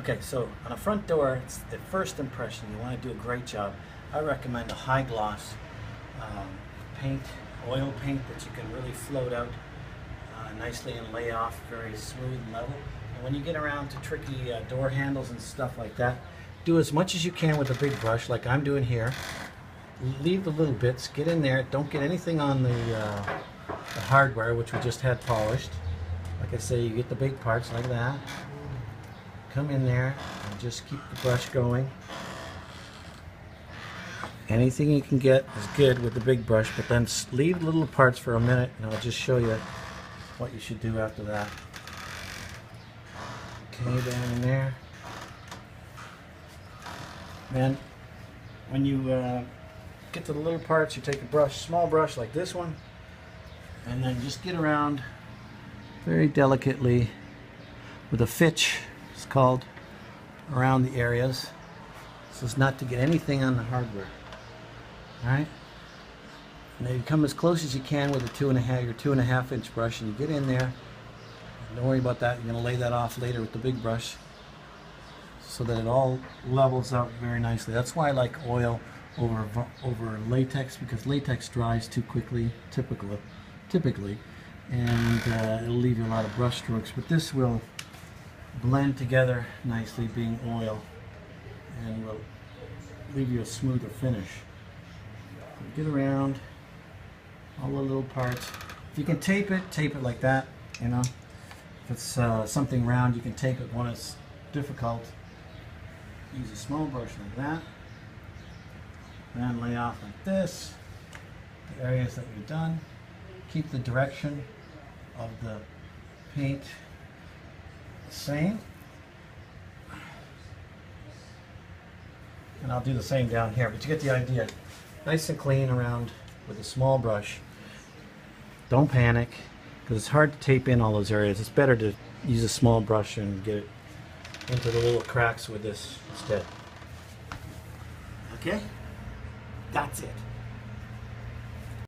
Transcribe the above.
Okay, so on a front door, it's the first impression. You want to do a great job. I recommend a high gloss um, paint, oil paint that you can really float out nicely and lay off very smooth and level. And when you get around to tricky door handles and stuff like that, do as much as you can with a big brush, like I'm doing here. Leave the little bits, get in there, don't get anything on the hardware, which we just had polished. Like I say, you get the big parts like that. Come in there and just keep the brush going. Anything you can get is good with the big brush, but then leave little parts for a minute and I'll just show you what you should do after that. Okay, down in there. Then when you get to the little parts, you take a brush, small brush like this one, and then just get around very delicately with a fitch, it's called, around the areas. This is not to get anything on the hardware. Alright? And then you come as close as you can with a your 2.5 inch brush, and you get in there. Don't worry about that, you're going to lay that off later with the big brush so that it all levels out very nicely. That's why I like oil over latex, because latex dries too quickly, typically, and it'll leave you a lot of brush strokes. But this will blend together nicely, being oil, and will leave you a smoother finish. Get around all the little parts. If you can tape it like that, you know. If it's something round, you can tape it when it's difficult. Use a small brush like that. Then lay off like this, the areas that you've done. Keep the direction of the paint the same. And I'll do the same down here, but you get the idea. Nice and clean around with a small brush. Don't panic, because it's hard to tape in all those areas. It's better to use a small brush and get it into the little cracks with this instead. Okay? That's it.